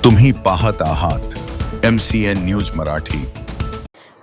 तुम्ही पाहत आहात MCN न्यूज मराठी।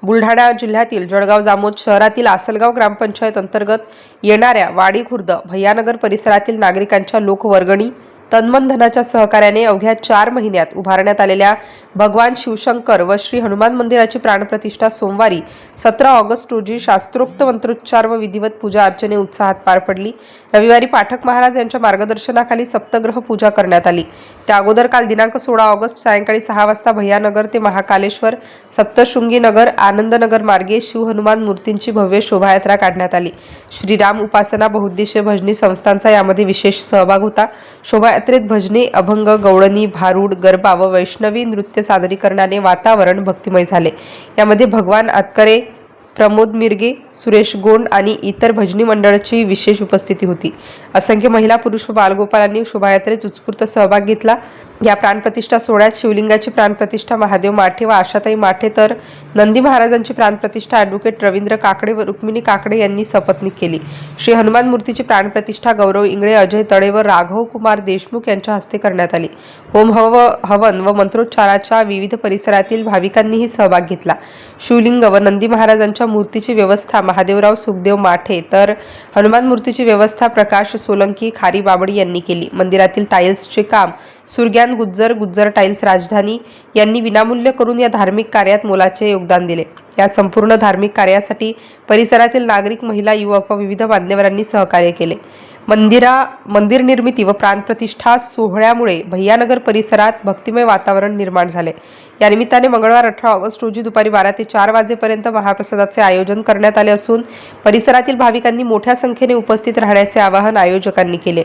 बुलढाणा जिल्ह्यातील जळगाव जामोद शहरातील आसलगाव ग्रामपंचायत अंतर्गत येणाऱ्या वाडी खुर्द भैयानगर परिसरातील नागरिकांच्या लोकवर्गणी तन्मन धनाच्या सहकार्याने अवघ्या 4 महिन्यात उभारण्यात आलेल्या भगवान शिवशंकर व श्री हनुमान मंदिराची प्राणप्रतिष्ठा सोमवारी 17 ऑगस्ट रोजी शास्त्रोक्त मंत्रोच्चार व विधिवत पूजा अर्चने उत्साहात पार पडली। रविवारी पाठक महाराज यांच्या मार्गदर्शनाखाली सप्तग्रह पूजा करण्यात आली। त्या अगोदर काल दिनांक 16 ऑगस्ट सायंकाळी 6 वाजता भैयानगर ते महाकालेश्वर सप्तशृंगी नगर आनंदनगर मार्गे शिव हनुमान मूर्तींची भव्य शोभायात्रा काढण्यात आली। श्रीराम उपासना बहुउद्देशीय भजनी संस्थांचा यामध्ये विशेष सहभाग होता। शोभायात्रेत भजने, अभंग, गवळणी, भारूड, गरबा व वैष्णवी नृत्य सादरीकरणाने वातावरण भक्तिमय झाले। यामध्ये भगवान आतकरे, प्रमोद मिरगे, सुरेश गोंड आणि इतर भजनी मंडळाची विशेष उपस्थिती होती। असंख्य महिला, पुरुष व बालगोपालांनी शोभायात्रेत उत्स्फूर्त सहभाग घेतला। या प्राणप्रतिष्ठा सोहळ्यात शिवलिंगाची प्राणप्रतिष्ठा महादेव माठे व आशाताई माठे तर नंदी महाराजांची प्राणप्रतिष्ठा ॲडव्होकेट रवींद्र काकडे व रुक्मिणी काकडे यांनी सपत्नीक केली। श्री हनुमान मूर्तीची प्राणप्रतिष्ठा गौरव इंगळे, अजय तळे व राघव कुमार देशमुख यांच्या हस्ते करण्यात आली। होम हवन व मंत्रोच्चाराच्या विविध परिसरातील भाविकांनीही सहभाग घेतला। शिवलिंग व नंदी महाराजांच्या मूर्तीची व्यवस्था महादेवराव सुखदेव माठे तर हनुमान मूर्तीची व्यवस्था प्रकाश सोलंकी खारी बाबडी यांनी केली। मंदिरातील टाइल्सचे काम सुरग्यान गुज्जर टाइल्स राजधानी यांनी विनामूल्य करून या धार्मिक कार्यात मोलाचे योगदान दिले। या संपूर्ण धार्मिक कार्यासाठी परिसरातील नागरिक, महिला, युवक व विविध मान्यवरांनी सहकार्य केले। मंदिर निर्मिती व प्राणप्रतिष्ठा सोहळ्यामुळे भैयानगर परिसरात भक्तिमय वातावरण निर्माण झाले। या निमित्ताने मंगळवार 18 ऑगस्ट रोजी दुपारी 12 ते 4 वाजेपर्यंत महाप्रसादाचे आयोजन करण्यात आले असून परिसरातील भाविकांनी मोठ्या संख्येने उपस्थित राहण्याचे आवाहन आयोजकांनी केले।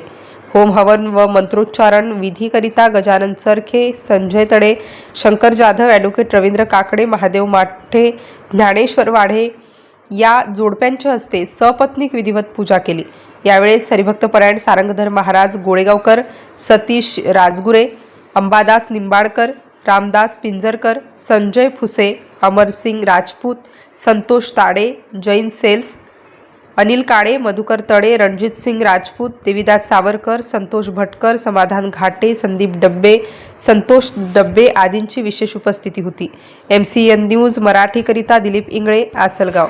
होम हवन व मंत्रोच्चारण विधीकरिता गजानन चरखे, संजय तळे, शंकर जाधव, ॲडव्होकेट रवींद्र काकडे, महादेव माठे, ज्ञानेश्वर वाढे या जोडप्यांच्या हस्ते सपत्नीक विधिवत पूजा केली। यावेळेस हरिभक्तपरायण सारंगधर महाराज गोळेगावकर, सतीश राजगुरे, अंबादास निंबाळकर, रामदास पिंजरकर, संजय फुसे, अमरसिंग राजपूत, संतोष ताडे, जैन सेल्स, अनिल काळे, मधुकर तळे, रणजित सिंग राजपूत, देवीदास सावरकर, संतोष भटकर, समाधान घाटे, संदीप डब्बे, संतोष डब्बे आदींची विशेष उपस्थिती होती। MCN न्यूज मराठी करिता दिलीप इंगळे, आसलगाव।